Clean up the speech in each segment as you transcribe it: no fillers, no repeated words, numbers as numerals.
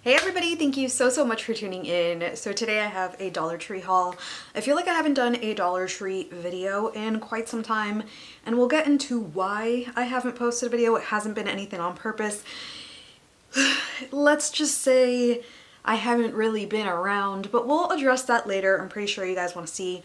Hey everybody, thank you so much for tuning in. So today I have a Dollar Tree haul. I feel like I haven't done a Dollar Tree video in quite some time, and we'll get into why I haven't posted a video. It hasn't been anything on purpose. Let's just say I haven't really been around, but we'll address that later. I'm pretty sure you guys want to see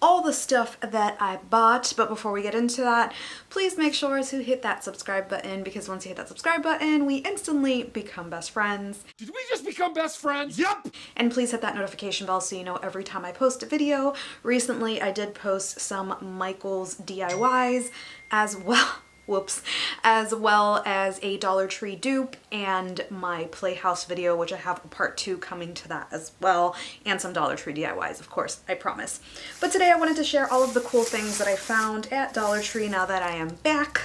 all the stuff that I bought, but before we get into that, please make sure to hit that subscribe button, because once you hit that subscribe button, we instantly become best friends. Did we just become best friends? Yup! And please hit that notification bell so you know every time I post a video. Recently, I did post some Michael's DIYs as well. Whoops, as well as a Dollar Tree dupe and my Playhouse video, which I have a part 2 coming to that as well, and some Dollar Tree DIYs, of course, I promise. But today I wanted to share all of the cool things that I found at Dollar Tree now that I am back.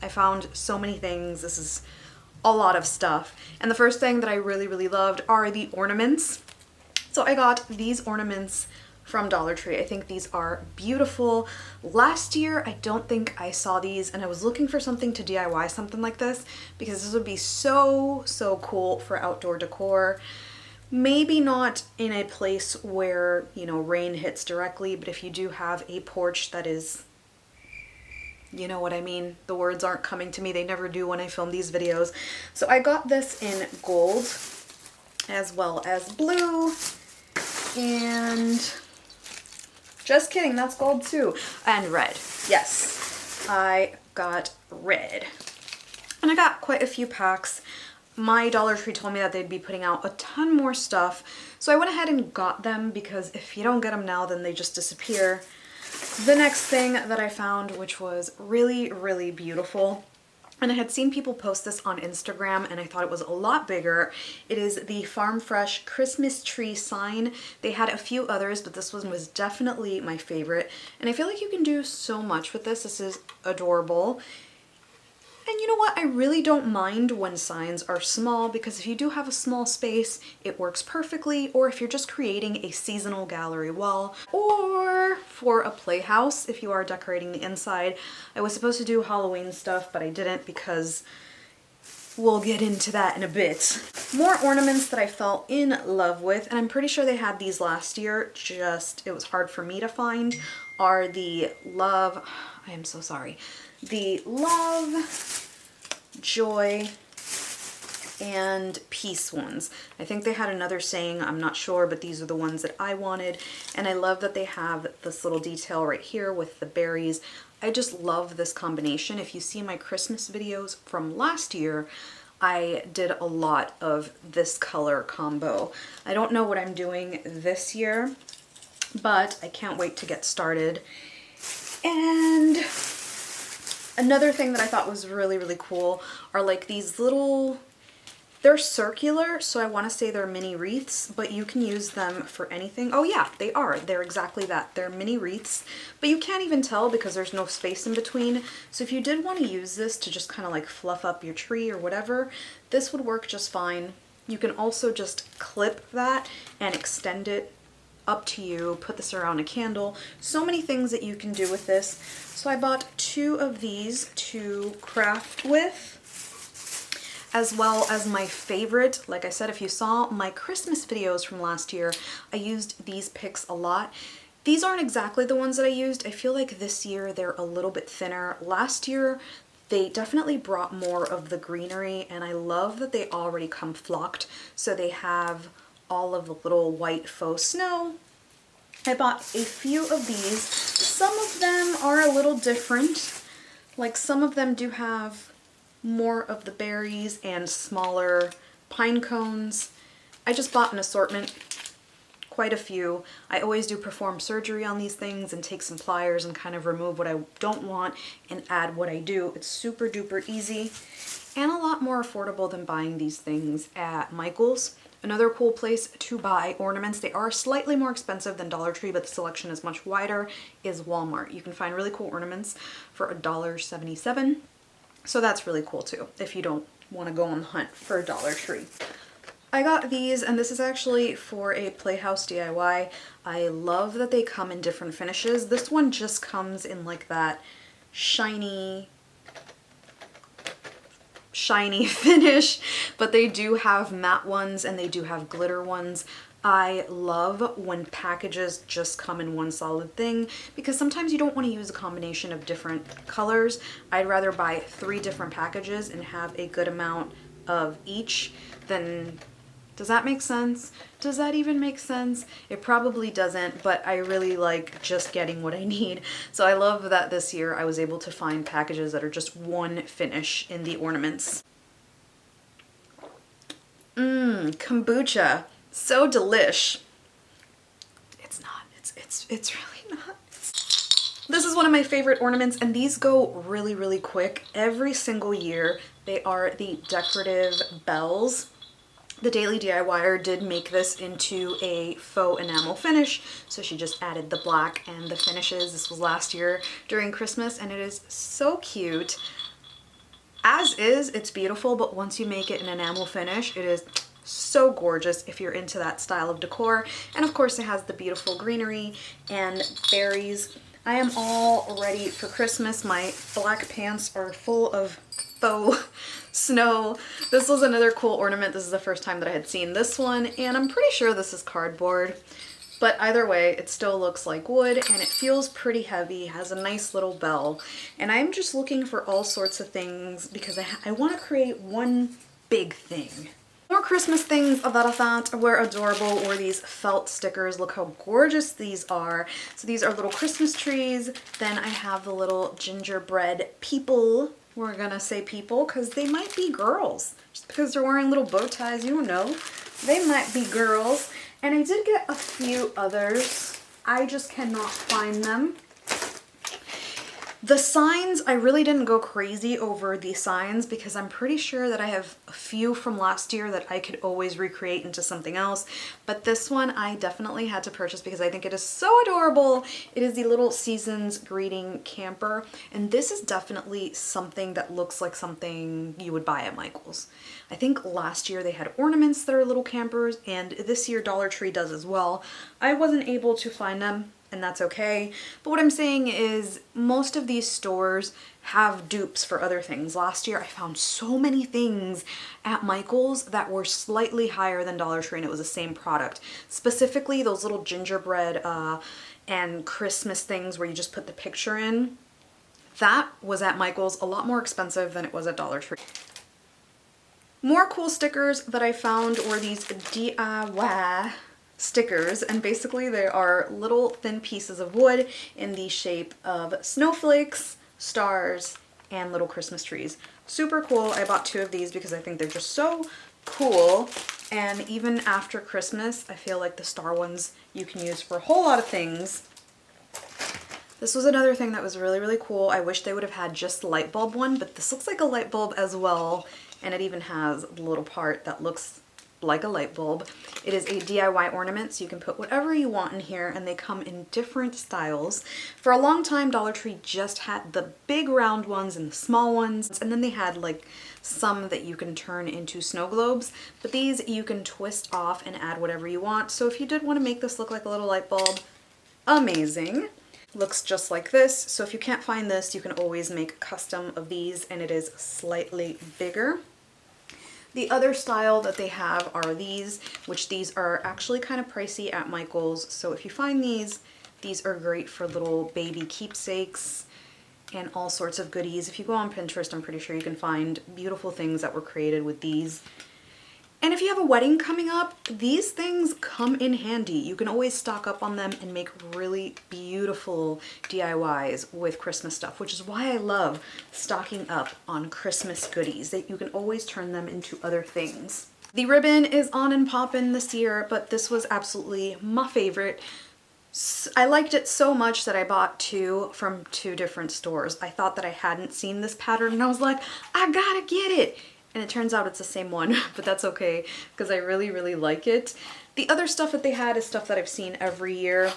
I found so many things. This is a lot of stuff. And the first thing that I really loved are the ornaments. So I got these ornaments from Dollar Tree. I think these are beautiful. Last year, I don't think I saw these, and I was looking for something to DIY something like this because this would be so cool for outdoor decor. Maybe not in a place where, you know, rain hits directly, but if you do have a porch that is, you know what I mean. The words aren't coming to me. They never do when I film these videos. So I got this in gold as well as blue, and just kidding, that's gold too. And red. Yes, I got red. And I got quite a few packs. My Dollar Tree told me that they'd be putting out a ton more stuff, so I went ahead and got them because if you don't get them now, then they just disappear. The next thing that I found, which was really beautiful, and I had seen people post this on Instagram and I thought it was a lot bigger. It is the Farm Fresh Christmas tree sign. They had a few others, but this one was definitely my favorite. And I feel like you can do so much with this. This is adorable. And you know what? I really don't mind when signs are small, because if you do have a small space, it works perfectly. Or if you're just creating a seasonal gallery wall, or for a playhouse, if you are decorating the inside. I was supposed to do Halloween stuff, but I didn't because we'll get into that in a bit. More ornaments that I fell in love with, and I'm pretty sure they had these last year, just it was hard for me to find, are the love, I am so sorry, the love, joy, and peace ones. I think they had another saying, I'm not sure, but these are the ones that I wanted. And I love that they have this little detail right here with the berries. I just love this combination. If you see my Christmas videos from last year, I did a lot of this color combo. I don't know what I'm doing this year, but I can't wait to get started. And another thing that I thought was really cool are like these little, they're circular, so I want to say they're mini wreaths, but you can use them for anything. Oh yeah, they are. They're exactly that. They're mini wreaths, but you can't even tell because there's no space in between. So if you did want to use this to just kind of like fluff up your tree or whatever, this would work just fine. You can also just clip that and extend it, up to you. Put this around a candle. So many things that you can do with this. So I bought 2 of these to craft with, as well as my favorite. Like I said, if you saw my Christmas videos from last year, I used these picks a lot. These aren't exactly the ones that I used. I feel like this year they're a little bit thinner. Last year they definitely brought more of the greenery, and I love that they already come flocked. So they have all of the little white faux snow. I bought a few of these. Some of them are a little different. Like some of them do have more of the berries and smaller pine cones. I just bought an assortment, quite a few. I always do perform surgery on these things and take some pliers and kind of remove what I don't want and add what I do. It's super duper easy and a lot more affordable than buying these things at Michael's. Another cool place to buy ornaments, they are slightly more expensive than Dollar Tree, but the selection is much wider, is Walmart. You can find really cool ornaments for $1.77. So that's really cool too, if you don't want to go on the hunt for a Dollar Tree. I got these, and this is actually for a Playhouse DIY. I love that they come in different finishes. This one just comes in like that shiny shiny finish, but they do have matte ones and they do have glitter ones. I love when packages just come in one solid thing because sometimes you don't want to use a combination of different colors. I'd rather buy 3 different packages and have a good amount of each than... Does that make sense? Does that even make sense? It probably doesn't, but I really like just getting what I need. So I love that this year I was able to find packages that are just one finish in the ornaments. Kombucha. So delish. It's not. It's really not. This is one of my favorite ornaments, and these go really, really quick. Every single year, they are the decorative bells. The Daily DIYer did make this into a faux enamel finish, so she just added the black and the finishes. This was last year during Christmas, and it is so cute. As is, it's beautiful, but once you make it an enamel finish, it is so gorgeous if you're into that style of decor. And of course it has the beautiful greenery and berries. I am all ready for Christmas. My black pants are full of faux snow. This was another cool ornament. This is the first time that I had seen this one, and I'm pretty sure this is cardboard. But either way, it still looks like wood and it feels pretty heavy, has a nice little bell. And I'm just looking for all sorts of things because I want to create one big thing. More Christmas things that I thought were adorable were these felt stickers. Look how gorgeous these are. So these are little Christmas trees. Then I have the little gingerbread people. We're gonna say people because they might be girls. Just because they're wearing little bow ties, you don't know. They might be girls. And I did get a few others. I just cannot find them. The signs, I really didn't go crazy over the signs because I'm pretty sure that I have a few from last year that I could always recreate into something else. But this one I definitely had to purchase because I think it is so adorable. It is the little Seasons Greeting Camper. And this is definitely something that looks like something you would buy at Michael's. I think last year they had ornaments that are little campers, and this year Dollar Tree does as well. I wasn't able to find them, and that's okay. But what I'm saying is most of these stores have dupes for other things. Last year I found so many things at Michael's that were slightly higher than Dollar Tree and it was the same product. Specifically those little gingerbread and Christmas things where you just put the picture in. That was at Michael's a lot more expensive than it was at Dollar Tree. More cool stickers that I found were these DIY stickers, and basically they are little thin pieces of wood in the shape of snowflakes, stars, and little Christmas trees. Super cool. I bought 2 of these because I think they're just so cool, and even after Christmas I feel like the star ones you can use for a whole lot of things. This was another thing that was really, really cool. I wish they would have had just the light bulb one, but this looks like a light bulb as well, and it even has the little part that looks like a light bulb. It is a DIY ornament, so you can put whatever you want in here, and they come in different styles. For a long time, Dollar Tree just had the big round ones and the small ones, and then they had like some that you can turn into snow globes, but these you can twist off and add whatever you want. So if you did want to make this look like a little light bulb, amazing. Looks just like this. So if you can't find this, you can always make custom of these, and it is slightly bigger. The other style that they have are these, which these are actually kind of pricey at Michael's. So if you find these are great for little baby keepsakes and all sorts of goodies. If you go on Pinterest, I'm pretty sure you can find beautiful things that were created with these. And if you have a wedding coming up, these things come in handy. You can always stock up on them and make really beautiful DIYs with Christmas stuff, which is why I love stocking up on Christmas goodies, that you can always turn them into other things. The ribbon is on and poppin' this year, but this was absolutely my favorite. I liked it so much that I bought 2 from 2 different stores. I thought that I hadn't seen this pattern and I was like, I gotta get it. And it turns out it's the same one, but that's okay because I really, really like it. The other stuff that they had is stuff that I've seen every year,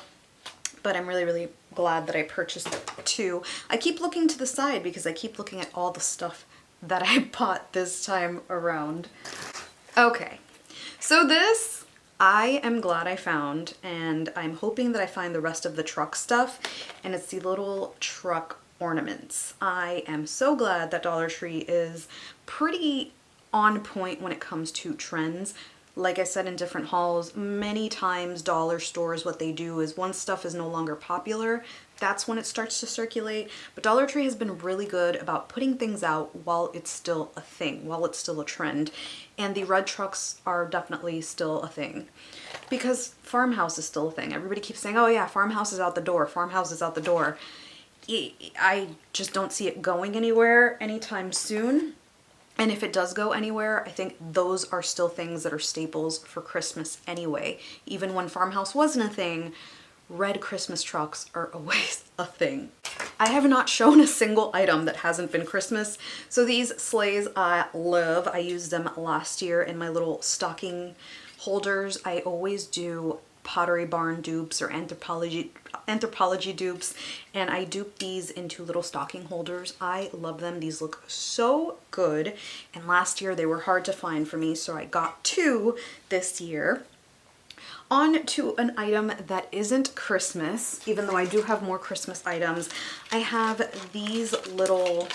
but I'm really, really glad that I purchased 2. I keep looking to the side because I keep looking at all the stuff that I bought this time around. Okay, so this I am glad I found, and I'm hoping that I find the rest of the truck stuff, and it's the little truck ornaments. I am so glad that Dollar Tree is pretty on point when it comes to trends. Like I said in different hauls, many times dollar stores, what they do is once stuff is no longer popular, that's when it starts to circulate. But Dollar Tree has been really good about putting things out while it's still a thing, while it's still a trend. And the red trucks are definitely still a thing. Because Farmhouse is still a thing. Everybody keeps saying, oh yeah, Farmhouse is out the door, Farmhouse is out the door. I just don't see it going anywhere anytime soon. And if it does go anywhere, I think those are still things that are staples for Christmas anyway. Even when Farmhouse wasn't a thing, red Christmas trucks are always a thing. I have not shown a single item that hasn't been Christmas. So these Sleighs I love. I used them last year in my little stocking holders. I always do Pottery Barn dupes or anthropology dupes, and I dupe these into little stocking holders. I love them. These look so good, and last year they were hard to find for me, so I got 2 this year. On to an item that isn't Christmas, even though I do have more Christmas items. I have these little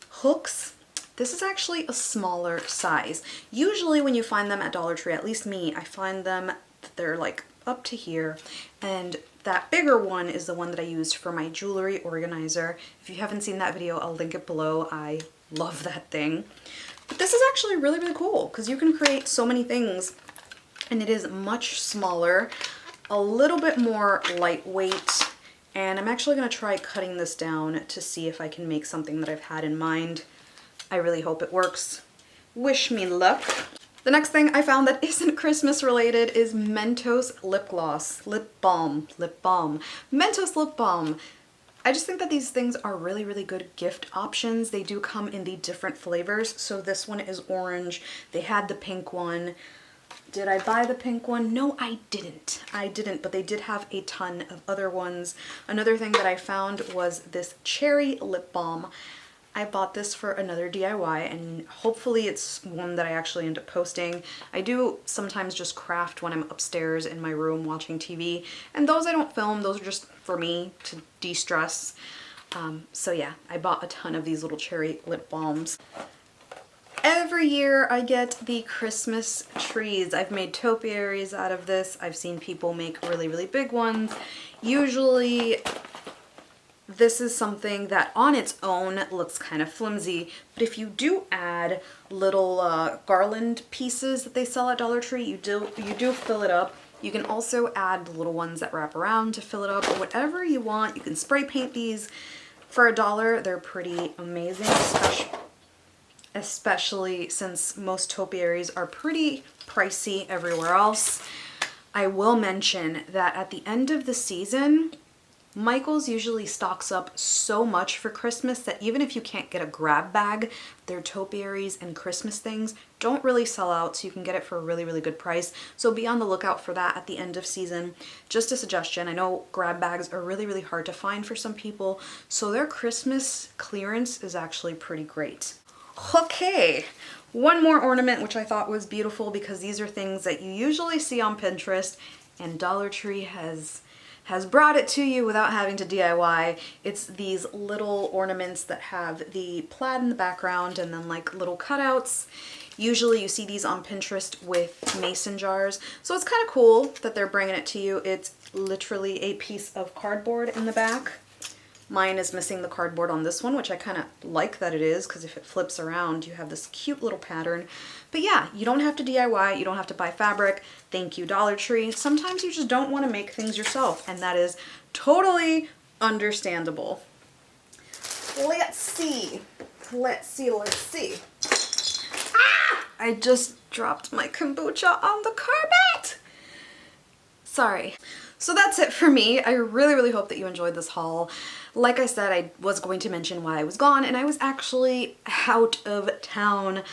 hooks. This is actually a smaller size. Usually when you find them at Dollar Tree, at least me, I find them, they're like up to here, and that bigger one is the one that I used for my jewelry organizer. If you haven't seen that video, I'll link it below. I love that thing. But this is actually really, really cool because you can create so many things, and it is much smaller, a little bit more lightweight, and I'm actually going to try cutting this down to see if I can make something that I've had in mind. I really hope it works. Wish me luck. The next thing I found that isn't Christmas related is Mentos lip gloss, lip balm, Mentos lip balm. I just think that these things are really, really good gift options. They do come in the different flavors. So this one is orange. They had the pink one. Did I buy the pink one? No, I didn't. But they did have a ton of other ones. Another thing that I found was this cherry lip balm. I bought this for another DIY, and hopefully it's one that I actually end up posting. I do sometimes just craft when I'm upstairs in my room watching TV, and those I don't film. Those are just for me to de-stress. So yeah, I bought a ton of these little cherry lip balms. Every year I get the Christmas trees. I've made topiaries out of this. I've seen people make really, really big ones. Usually this is something that on its own looks kind of flimsy, but if you do add little garland pieces that they sell at Dollar Tree, you do fill it up. You can also add the little ones that wrap around to fill it up, or whatever you want. You can spray paint these. For $1, they're pretty amazing, especially since most topiaries are pretty pricey everywhere else. I will mention that at the end of the season, Michael's usually stocks up so much for Christmas that even if you can't get a grab bag, their topiaries and Christmas things don't really sell out, so you can get it for a really, really good price. So be on the lookout for that at the end of season. Just a suggestion, I know grab bags are really, really hard to find for some people, so their Christmas clearance is actually pretty great. Okay, one more ornament which I thought was beautiful because these are things that you usually see on Pinterest, and Dollar Tree has brought it to you without having to DIY. It's these little ornaments that have the plaid in the background and then like little cutouts. Usually you see these on Pinterest with mason jars. So it's kind of cool that they're bringing it to you. It's literally a piece of cardboard in the back. Mine is missing the cardboard on this one, which I kind of like that it is, because if it flips around, you have this cute little pattern. But yeah, you don't have to DIY, you don't have to buy fabric. Thank you, Dollar Tree. Sometimes you just don't want to make things yourself, and that is totally understandable. Let's see. Ah! I just dropped my kombucha on the carpet. Sorry. So that's it for me. I really, really hope that you enjoyed this haul. Like I said, I was going to mention why I was gone, and I was actually out of town.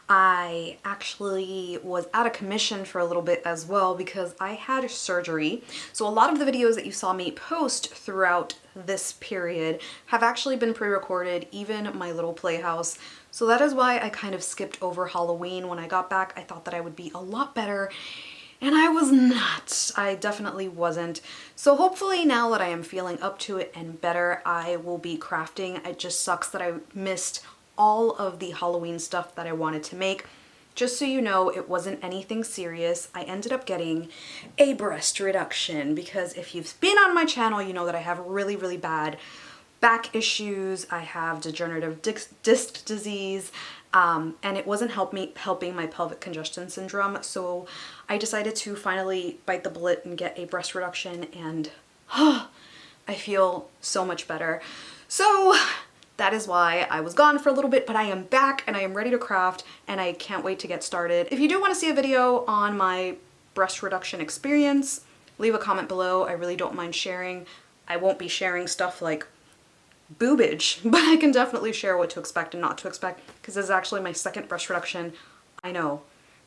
I actually was out of commission for a little bit as well because I had surgery. So a lot of the videos that you saw me post throughout this period have actually been pre-recorded, even my little Playhouse. So that is why I kind of skipped over Halloween. When I got back, I thought that I would be a lot better And I was not. I definitely wasn't. So hopefully now that I am feeling up to it and better, I will be crafting. It just sucks that I missed all of the Halloween stuff that I wanted to make. Just so you know, it wasn't anything serious. I ended up getting a breast reduction because if you've been on my channel, you know that I have really, really bad back issues. I have degenerative disc disease, and it wasn't helping my pelvic congestion syndrome. So I decided to finally bite the bullet and get a breast reduction, and I feel so much better. So that is why I was gone for a little bit, but I am back and I am ready to craft and I can't wait to get started. If you do want to see a video on my breast reduction experience, leave a comment below. I really don't mind sharing. I won't be sharing stuff like boobage, but I can definitely share what to expect and not to expect because this is actually my second breast reduction. I know.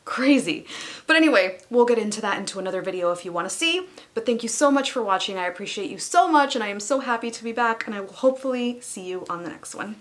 Crazy. But anyway, we'll get into that into another video if you want to see. But thank you so much for watching. I appreciate you so much and I am so happy to be back and I will hopefully see you on the next one.